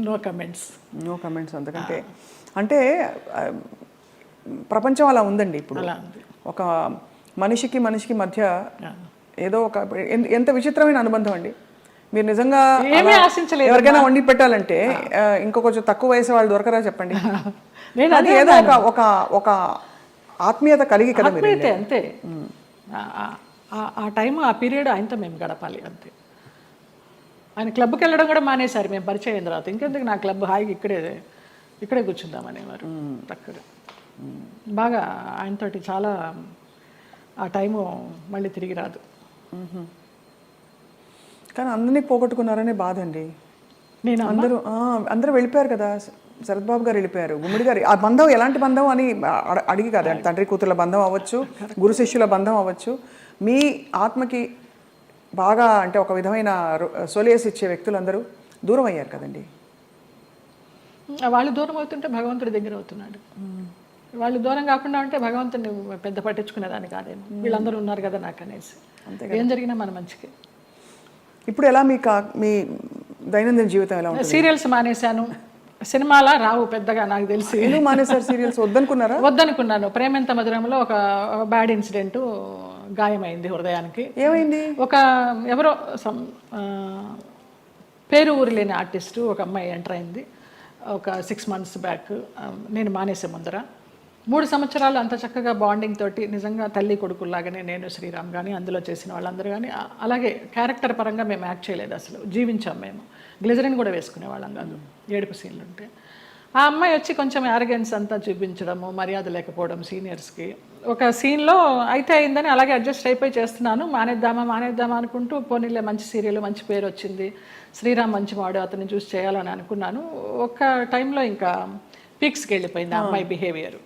No comments. No comments. అంతకంటే అంటే ప్రపంచం అలా ఉందండి ఇప్పుడు. అలా ఉంది. ఒక మనిషికి మధ్య ఏదో ఒక ఎంత విచిత్రమైన అనుబంధం అండి. మీరు నిజంగా ఏమీ ఆశించలేదు. ఎవరికైనా వండి పెట్టాలంటే ఇంకో కొంచెం తక్కువ వయసు వాళ్ళు దొరకరా చెప్పండి. నేను అది ఏదో ఒక ఆత్మీయత కలిగి కదా మీరు. ఆత్మీయతే అంతే. ఆ టైం ఆ పీరియడ్ ఆయనతో మేము గడపాలి అంతే. ఆయన క్లబ్కి వెళ్ళడం కూడా మానేశారు మేము పరిచయం అయిన తర్వాత. ఇంకెందుకు నా క్లబ్, హాయిగా ఇక్కడే కూర్చుందామనేవారు అక్కడ. బాగా ఆయనతోటి చాలా ఆ టైము మళ్ళీ తిరిగి రాదు. కానీ అందరినీ పోగొట్టుకున్నారనే బాధ అండి. నేను అందరూ వెళ్ళిపోయారు కదా. శరత్ బాబు గారు వెళ్ళిపోయారు, గుమ్మడి గారు. ఆ బంధం ఎలాంటి బంధం అని అడిగి కాదు, తండ్రి కూతుర్ల బంధం అవ్వచ్చు, గురు శిష్యుల బంధం అవ్వచ్చు. మీ ఆత్మకి బాగా అంటే ఒక విధమైన సొలేస్ ఇచ్చే వ్యక్తులందరూ దూరం అయ్యారు కదండి. వాళ్ళు దూరం అవుతుంటే భగవంతుడి దగ్గర అవుతున్నాడు. వాళ్ళు దూరం కాకుండా ఉంటే భగవంతుడిని పెద్ద పట్టించుకునేదాన్ని కాదేమో. వీళ్ళందరూ ఉన్నారు కదా నాకు అనేసి. ఏం జరిగినా మన మంచికి. ఇప్పుడు ఎలా మీ దైనందిన జీవితం ఎలా ఉంటుంది? సీరియల్స్ మానేశాను. సినిమాలా రావు పెద్దగా నాకు తెలిసి. ఎందుకు మానేశారు సీరియల్స్? వద్దనుకున్నాను. ప్రేమెంత మధురంలో ఒక బ్యాడ్ ఇన్సిడెంట్, గాయమైంది హృదయానికి. ఏమైంది? ఎవరో పేరు ఊరు లేని ఆర్టిస్టు ఒక అమ్మాయి ఎంటర్ అయింది ఒక 6 months బ్యాక్. నేను మానేసే ముందర 3 సంవత్సరాలు అంత చక్కగా బాండింగ్ తోటి నిజంగా తల్లి కొడుకుల్లాగానే నేను, శ్రీరామ్ కానీ అందులో చేసిన వాళ్ళందరూ కానీ అలాగే క్యారెక్టర్ పరంగా మేము యాక్ట్ చేయలేదు అసలు. జీవించాం మేము. గ్లిజరిన్ కూడా వేసుకునేవాళ్ళం కాదు ఏడుపు సీన్లు ఉంటే. ఆ అమ్మాయి వచ్చి కొంచెం యారగెన్స్ అంతా చూపించడము, మర్యాద లేకపోవడం సీనియర్స్కి. ఒక సీన్లో అయితే అయిందని అలాగే అడ్జస్ట్ అయిపోయి చేస్తున్నాను. మానేద్దామా అనుకుంటూ పోనీలే మంచి సీరియల్, మంచి పేరు వచ్చింది, శ్రీరామ్ మంచివాడు, అతన్ని చూసి చేయాలని అనుకున్నాను. ఒక టైంలో ఇంకా పీక్స్కి వెళ్ళిపోయింది ఆ అమ్మాయి బిహేవియర్.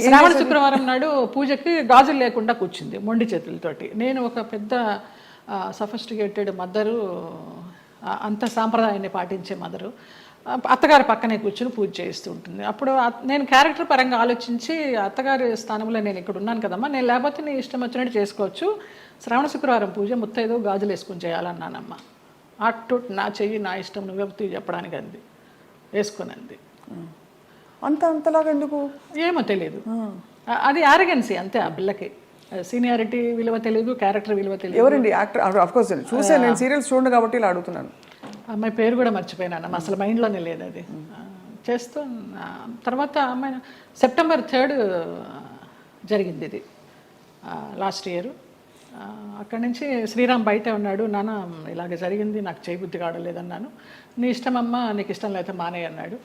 శ్రావణ శుక్రవారం నాడు పూజకి గాజులు లేకుండా కూర్చుంది మొండి చేతులతోటి. నేను ఒక పెద్ద సఫిస్టికేటెడ్ మదరు, అంత సాంప్రదాయాన్ని పాటించే మదరు, అత్తగారి పక్కనే కూర్చుని పూజ చేస్తూ ఉంటుంది. అప్పుడు నేను క్యారెక్టర్ పరంగా ఆలోచించి అత్తగారి స్థానంలో నేను ఇక్కడ ఉన్నాను కదమ్మా, నేను లేకపోతే నీ ఇష్టం వచ్చినట్టు చేసుకోవచ్చు, శ్రావణ శుక్రవారం పూజ ముత్తైదో గాజులు వేసుకుని చేయాలన్నానమ్మ. అటు నా చెయ్యి నా ఇష్టం, నువ్వెప్పుడు చెప్పడానికి అంది, వేసుకుని అంది. అంతలాగా ఎందుకు ఏమో తెలియదు. అది ఆరగెన్సీ అంతే. ఆ పిల్లకి సీనియారిటీ విలువ తెలియదు, క్యారెక్టర్ విలువ తెలియదు. ఎవరండి యాక్టర్? ఆఫ్ కోర్స్ చూసాను, నేను సీరియల్స్ చూడండి కాబట్టి ఇలా అడుగుతున్నాను. అమ్మాయి పేరు కూడా మర్చిపోయినాను, అసలు మైండ్లోనే లేదు అది. చేస్తూ తర్వాత అమ్మాయి September 3 జరిగింది ఇది లాస్ట్ ఇయర్. అక్కడి నుంచి శ్రీరామ్ బయటే ఉన్నాడు. నాన్న ఇలాగ జరిగింది, నాకు చేయబుద్ధి కావడలేదన్నాను. నీ ఇష్టం అమ్మ, నీకు ఇష్టం లేకపోతే మానే అన్నాడు.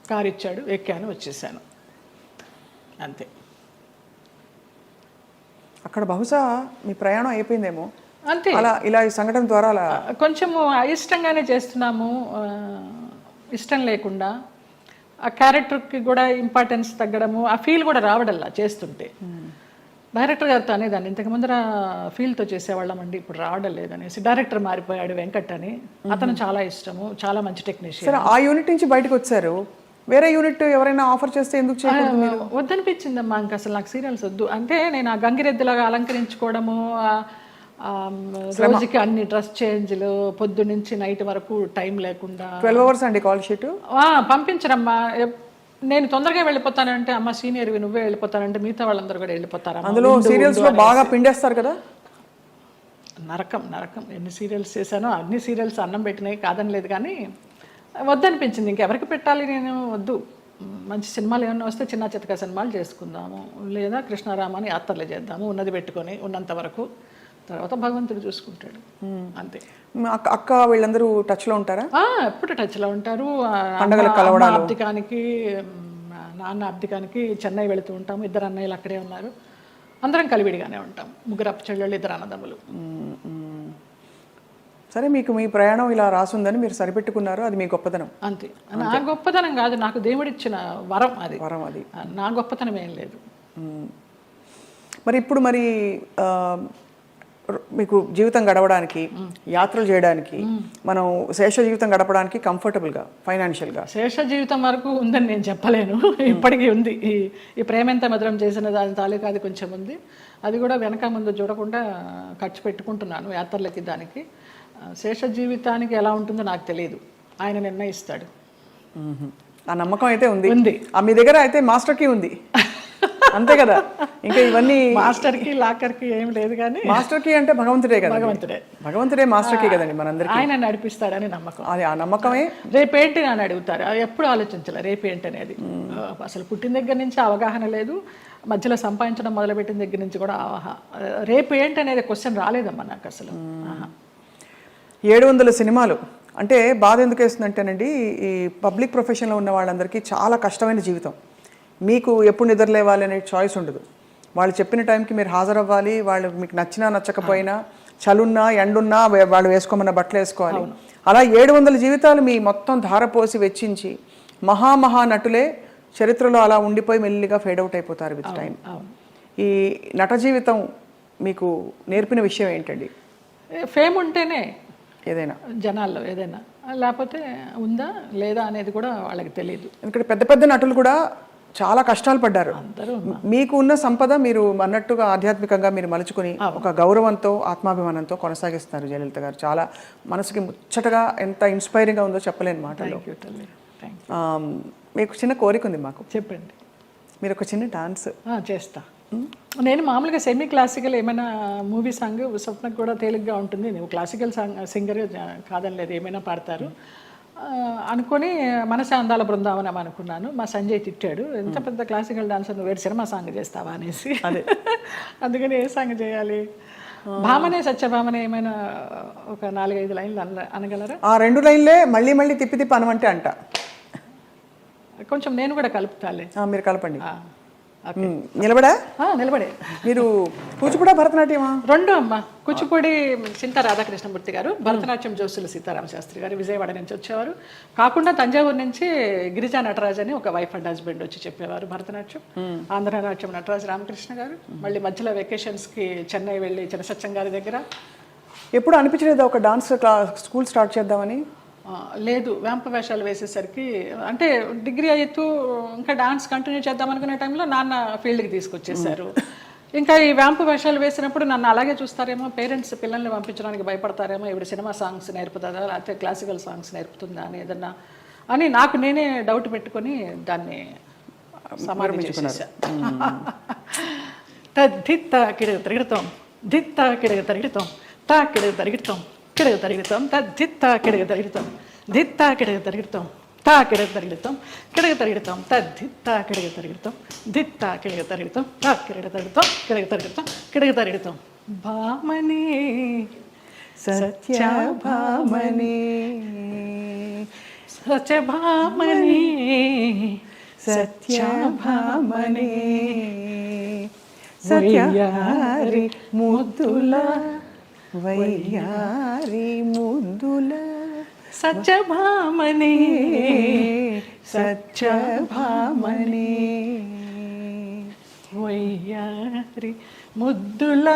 కారు ఇచ్చాడు, ఎక్కాను, వచ్చేసాను అంతే. అక్కడ బహుశా మీ ప్రయాణం అయిపోయిందేమో అంతే. ఇలా ఈ సంఘటన ద్వారా అలా కొంచెము అయిష్టంగానే చేస్తున్నాము, ఇష్టం లేకుండా. ఆ క్యారెక్టర్కి కూడా ఇంపార్టెన్స్ తగ్గడము, ఆ ఫీల్ కూడా రావడల్లా చేస్తుంటే. డైరెక్టర్ గారితో అనేదాన్ని, ఇంతకు ముందర ఫీల్తో చేసేవాళ్ళమండి, ఇప్పుడు రావడం లేదనేసి. డైరెక్టర్ మారిపోయాడు, వెంకట్ అని. అతను చాలా ఇష్టము, చాలా మంచి టెక్నీషియన్. ఆ యూనిట్ నుంచి బయటకు వచ్చారు, వేరే యూనిట్ ఎవరైనా ఆఫర్ చేస్తే ఎందుకు చేయకూడదు? వద్దనిపించిందమ్మా, ఇంకా అసలు నాకు సీరియల్స్ వద్దు. అంటే నేను ఆ గంగిరెద్దులాగా అలంకరించుకోవడము, రోజుకి అన్ని డ్రెస్ చేంజ్లు, పొద్దు నుంచి నైట్ వరకు టైం లేకుండా. 12 hours అండి కాల్ షీట్. పంపించరమ్మా. నేను తొందరగా వెళ్ళిపోతానంటే, అమ్మ సీనియర్వి నువ్వే వెళ్ళిపోతానంటే మిగతా వాళ్ళందరూ కూడా వెళ్ళిపోతారు. అందులో సీరియల్స్ లో బాగా పిండేస్తారు కదా. నరకం. ఎన్ని సీరియల్స్ చేశానో అన్ని సీరియల్స్ అన్నం పెట్టినాయి, కాదని లేదు. కానీ వద్దనిపించింది, ఇంకెవరికి పెట్టాలి, నేను వద్దు. మంచి సినిమాలు ఏమన్నా వస్తే చిన్న చితక సినిమాలు చేసుకుందాము, లేదా కృష్ణారామాని యాత్రలు చేద్దాము, ఉన్నది పెట్టుకొని ఉన్నంత వరకు. తర్వాత భగవంతుడు చూసుకుంటాడు అంతే. అక్క వీళ్ళందరూ టచ్లో ఉంటారా? ఎప్పుడు టచ్లో ఉంటారు. అబ్దికానికి, నాన్న అబ్దికానికి చెన్నై వెళుతూ ఉంటాము. 2 అన్నయ్యలు అక్కడే ఉన్నారు. అందరం కలివిడిగానే ఉంటాం. 3 అప్ప చెల్లెళ్ళు, 2 అన్నదమ్ములు. సరే, మీకు మీ ప్రయాణం ఇలా రాసుందని మీరు సరిపెట్టుకున్నారు, అది మీ గొప్పతనం అంతే. నా గొప్పతనం కాదు, నాకు దేవుడిచ్చిన వరం అది. నా గొప్పతనం ఏం లేదు. మరి ఇప్పుడు మీకు జీవితం గడవడానికి, యాత్రలు చేయడానికి, మనం శేష జీవితం గడపడానికి కంఫర్టబుల్గా ఫైనాన్షియల్గా? శేష జీవితం వరకు ఉందని నేను చెప్పలేను, ఇప్పటికీ ఉంది. ఈ ప్రేమెంత మధురం చేసిన దాని తాలూకా అది కొంచెం ఉంది. అది కూడా వెనక ముందు చూడకుండా ఖర్చు పెట్టుకుంటున్నాను యాత్రలకి, దానికి. శేష జీవితానికి ఎలా ఉంటుందో నాకు తెలియదు. ఆయన నిర్ణయిస్తాడు. ఆ నమ్మకం అయితే ఉంది. ఉంది. మీ దగ్గర అయితే మాస్టర్ కీ ఉంది అంతే కదా. ఇంకా ఇవన్నీ మాస్టర్కి లాకర్కి ఏం లేదు, కానీ మాస్టర్ కీ అంటే భగవంతుడే కదా. భగవంతుడే మాస్టర్ కీ కదండి మనందరికీ. ఆయన నడిపిస్తాడని నమ్మకం. అది ఆ నమ్మకమే. రేపేంటి అని అడుగుతారు, అది ఎప్పుడు ఆలోచించాలి రేపేంటి అనేది. అసలు పుట్టిన దగ్గర నుంచి అవగాహన లేదు, మధ్యలో సంపాదించడం మొదలుపెట్టిన దగ్గర నుంచి కూడా రేపు ఏంటి అనేది క్వశ్చన్ రాలేదమ్మా నాకు అసలు. 700 సినిమాలు అంటే బాధ ఎందుకు వేస్తుందంటేనండి, ఈ పబ్లిక్ ప్రొఫెషన్లో ఉన్న వాళ్ళందరికీ చాలా కష్టమైన జీవితం. మీకు ఎప్పుడు నిద్ర లేవాలి అనే చాయిస్ ఉండదు. వాళ్ళు చెప్పిన టైంకి మీరు హాజరవ్వాలి. వాళ్ళు మీకు నచ్చినా నచ్చకపోయినా, చలున్నా ఎండున్నా వాళ్ళు వేసుకోమన్న బట్టలు వేసుకోవాలి. అలా 700 జీవితాలు మీ మొత్తం ధారపోసి వెచ్చించి మహా నటులే చరిత్రలో అలా ఉండిపోయి మెల్లిగా ఫేడ్ అవుట్ అయిపోతారు విత్ టైం. ఈ నట జీవితం మీకు నేర్పిన విషయం ఏంటండి? ఫేమ్ ఉంటేనే ఏదైనా జనాల్లో ఏదైనా, లేకపోతే ఉందా లేదా అనేది కూడా వాళ్ళకి తెలియదు. ఎందుకంటే పెద్ద పెద్ద నటులు కూడా చాలా కష్టాలు పడ్డారు. మీకు ఉన్న సంపద మీరు అన్నట్టుగా ఆధ్యాత్మికంగా మీరు మలుచుకుని ఒక గౌరవంతో ఆత్మాభిమానంతో కొనసాగిస్తున్నారు జయలలిత గారు. చాలా మనసుకి ముచ్చటగా ఎంత ఇన్స్పైరింగ్గా ఉందో చెప్పలేని మాటలు. మీకు చిన్న కోరిక ఉంది మాకు. చెప్పండి. మీరు ఒక చిన్న డాన్స్ చేస్తా. నేను మామూలుగా సెమీ క్లాసికల్ ఏమైనా మూవీ సాంగ్ స్వప్నకు కూడా తేలిగ్గా ఉంటుంది. నువ్వు క్లాసికల్ సాంగ్ సింగర్ కాదని లేదు, ఏమైనా పాడతారు అనుకొని మనసే అందాల బృందావనం అనుకున్నాను. మా సంజయ్ తిట్టాడు, ఎంత పెద్ద క్లాసికల్ డాన్సర్ నువ్వు సినిమా సాంగ్ చేస్తావా అనేసి. అందుకని ఏ సాంగ్ చేయాలి? భామనే సత్యభామనే ఏమైనా ఒక 4-5 లైన్లు అనగలరా? ఆ 2 లైన్లే మళ్ళీ మళ్ళీ తిప్పి అనమంటే అంట. కొంచెం నేను కూడా కలుపుతాలే. మీరు కలపండి. నిలబడే మీరు కూచిపూడా భరతనాట్యమా? 2 అమ్మ. కూచిపూడి చింతా రాధాకృష్ణమూర్తి గారు, భరతనాట్యం జోసులు సీతారామ శాస్త్రి గారు విజయవాడ నుంచి వచ్చేవారు. కాకుండా తంజావూరు నుంచి గిరిజా నటరాజ్ అని ఒక వైఫ్ అండ్ హస్బెండ్ వచ్చి చెప్పేవారు భరతనాట్యం. ఆంధ్రనాట్యం నటరాజ్ రామకృష్ణ గారు. మళ్ళీ మధ్యలో వెకేషన్స్కి చెన్నై వెళ్ళి చినసత్యం గారి దగ్గర. ఎప్పుడు అనిపించలేదు ఒక డాన్స్ స్కూల్ స్టార్ట్ చేద్దామని? లేదు, వేంప వేషాలు వేసేసరికి, అంటే డిగ్రీ అవుతూ ఇంకా డాన్స్ కంటిన్యూ చేద్దాం అనుకునే టైంలో నాన్న ఫీల్డ్కి తీసుకొచ్చేసారు. ఇంకా ఈ వేంప వేషాలు వేసినప్పుడు నన్ను అలాగే చూస్తారేమో, పేరెంట్స్ పిల్లల్ని పంపించడానికి భయపడతారేమో, ఇప్పుడు సినిమా సాంగ్స్ నేర్పుతుందా లేకపోతే క్లాసికల్ సాంగ్స్ నేర్పుతుందా అని ఏదన్నా అని నాకు నేనే డౌట్ పెట్టుకొని దాన్ని సమారంభించుకున్నాను. దిత్త కిడగ తిరుగుతాం, దిత్త కిడగ తిరుగుతాం, తా కిడగ తిరుగుతాం, కిడగ తిరుగుతాం, దిత్త కిడగ తిరుగుతాం, దిత్త కిడగ తిరుగుతాం, తా కిడగ తిరుగుతాం, కిడగ తిరుగుతాం, దిత్త కిడగ తిరుగుతాం, దిత్త కిడగ తిరుగుతాం, తా కిడగ తిరుగుతాం, కిడగ తిరుగుతాం, కిడగ తిరుగుతాం. భామనే సత్యభామనే, సత్యభామనే, సత్యభామనే, సత్యారి ముద్దుల వయ్యారి ముద్దుల సత్యభామనే, సత్యభామనే, వయ్యారి ముద్దుల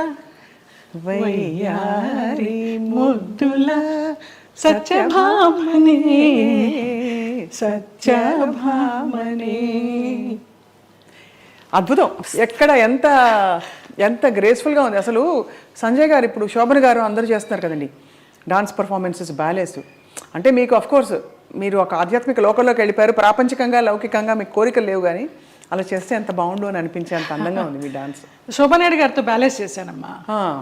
వయ్యారి ముద్దుల సత్యభామనే, సత్యభామనే. అద్భుతం. ఎక్కడ ఎంత గ్రేస్ఫుల్గా ఉంది అసలు. సంజయ్ గారు, ఇప్పుడు శోభన్ గారు అందరూ చేస్తున్నారు కదండి డాన్స్ పర్ఫార్మెన్సెస్, బ్యాలేస్. అంటే మీకు అఫ్కోర్స్ మీరు ఒక ఆధ్యాత్మిక లోకంలోకి వెళ్ళిపోయారు. ప్రాపంచికంగా లౌకికంగా మీకు కోరికలు లేవు, కానీ అలా చేస్తే ఎంత బాగుండు అని అనిపించే అంత అందంగా ఉంది మీ డాన్స్. శోభనాయుడు గారితో బ్యాలెన్స్ చేశానమ్మా.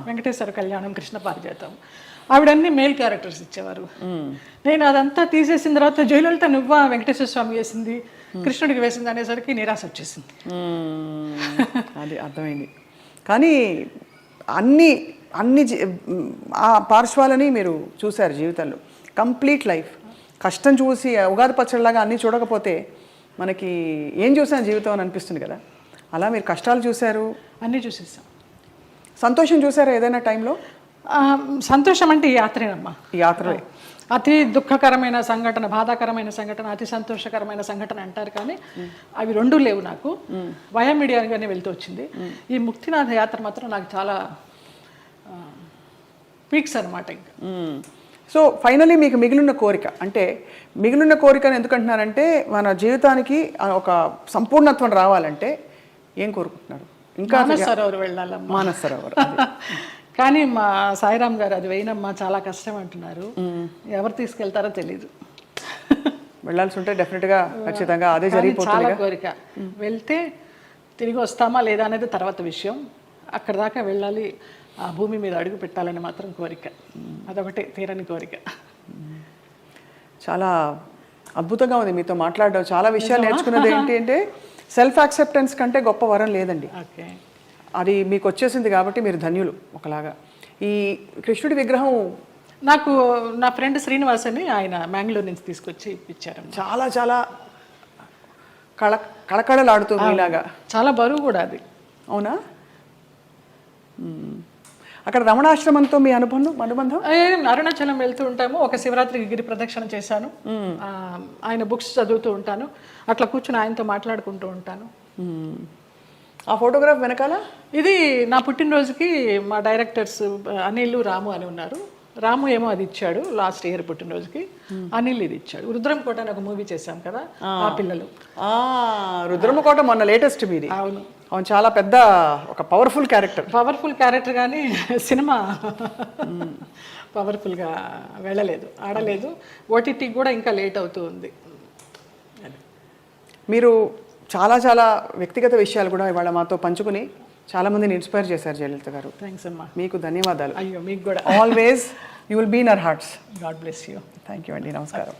వెంకటేశ్వర కళ్యాణం, కృష్ణ పారిజాతం, ఆవిడన్నీ మేల్ క్యారెక్టర్స్ ఇచ్చేవారు. నేను అదంతా తీసేసిన తర్వాత జయలలిత నువ్వా వెంకటేశ్వర స్వామి వేసింది, కృష్ణుడికి వేసింది అనేసరికి నిరాశ వచ్చేసింది. అది అర్థమైంది. కానీ అన్ని ఆ పార్శ్వాలని మీరు చూశారు జీవితంలో. కంప్లీట్ లైఫ్ కష్టం చూసి ఉగాది పచ్చడిలాగా అన్నీ చూడకపోతే మనకి ఏం చూసాను జీవితం అని అనిపిస్తుంది కదా. అలా మీరు కష్టాలు చూశారు, అన్నీ చూసేసాం. సంతోషం చూసారా ఏదైనా టైంలో? సంతోషం అంటే ఈ యాత్రేనమ్మా. ఈ యాత్రలే అతి దుఃఖకరమైన సంఘటన, బాధాకరమైన సంఘటన, అతి సంతోషకరమైన సంఘటన అంటారు, కానీ అవి 2 లేవు నాకు. వయా మీడియాగానే వెళ్తూ వచ్చింది. ఈ ముక్తినాథ యాత్ర మాత్రం నాకు చాలా పీక్స్ అనమాట. ఇంకా సో ఫైనలీ మీకు మిగిలిన కోరిక, అంటే మిగిలిన కోరికను ఎందుకంటున్నారంటే మన జీవితానికి ఒక సంపూర్ణత్వం రావాలంటే ఏం కోరుకుంటున్నారు? ఇంకా మానస సరోవర్ వెళ్ళాలమ్మా. మానస సరోవర్ కానీ మా సాయిరామ్ గారు అది వేయనమ్మా చాలా కష్టం అంటున్నారు. ఎవరు తీసుకెళ్తారో తెలీదు. వెళ్ళాల్సి ఉంటే డెఫినెట్గా ఖచ్చితంగా అదే కానీ జరిగిపోతుంది. చాలా కోరిక వెళ్తే తిరిగి వస్తామా లేదా అనేది తర్వాత విషయం. అక్కడ దాకా వెళ్ళాలి, ఆ భూమి మీద అడుగు పెట్టాలని మాత్రం కోరిక, అదొకటే తీరని కోరిక. చాలా అద్భుతంగా ఉంది మీతో మాట్లాడడం. చాలా విషయాలు నేర్చుకున్నది ఏంటి అంటే సెల్ఫ్ యాక్సెప్టెన్స్ కంటే గొప్ప వరం లేదండి. ఓకే, అది మీకు వచ్చేసింది కాబట్టి మీరు ధన్యులు ఒకలాగా. ఈ కృష్ణుడి విగ్రహం నాకు నా ఫ్రెండ్ శ్రీనివాస్ అని ఆయన మ్యాంగ్లూర్ నుంచి తీసుకొచ్చి ఇప్పించారు. చాలా చాలా కళకళలాడుతుంది ఇలాగా. చాలా బరువు కూడా అది. అవునా? అక్కడ రమణాశ్రమంతో మీ అనుబంధం? అరుణాచలం వెళ్తూ ఉంటాము. ఒక శివరాత్రికి గిరి ప్రదక్షిణ చేశాను. ఆయన బుక్స్ చదువుతూ ఉంటాను, అట్లా కూర్చుని ఆయనతో మాట్లాడుకుంటూ ఉంటాను. ఆ ఫోటోగ్రాఫ్ వెనకాల ఇది నా పుట్టినరోజుకి మా డైరెక్టర్స్ అనిల్, రాము అని ఉన్నారు. రాము ఏమో అది ఇచ్చాడు లాస్ట్ ఇయర్ పుట్టినరోజుకి, అనిల్ ఇది ఇచ్చాడు. రుద్రంకోట అని ఒక మూవీ చేశాం కదా, ఆ పిల్లలు. రుద్రమకోట మొన్న లేటెస్ట్ మీది. అవును, అవును, చాలా పెద్ద ఒక పవర్ఫుల్ క్యారెక్టర్ కానీ సినిమా పవర్ఫుల్గా వెళ్ళలేదు, ఆడలేదు. ఓటీటీకి కూడా ఇంకా లేట్ అవుతూ ఉంది. మీరు చాలా చాలా వ్యక్తిగత విషయాలు కూడా ఇవాళ మాతో పంచుకుని చాలామందిని ఇన్స్పైర్ చేశారు జయలలిత గారు. థ్యాంక్స్ అమ్మా. మీకు ధన్యవాదాలు. అయ్యో మీకు కూడా. Always you will be in our hearts. God bless you. Thank you అండి. నమస్కారం.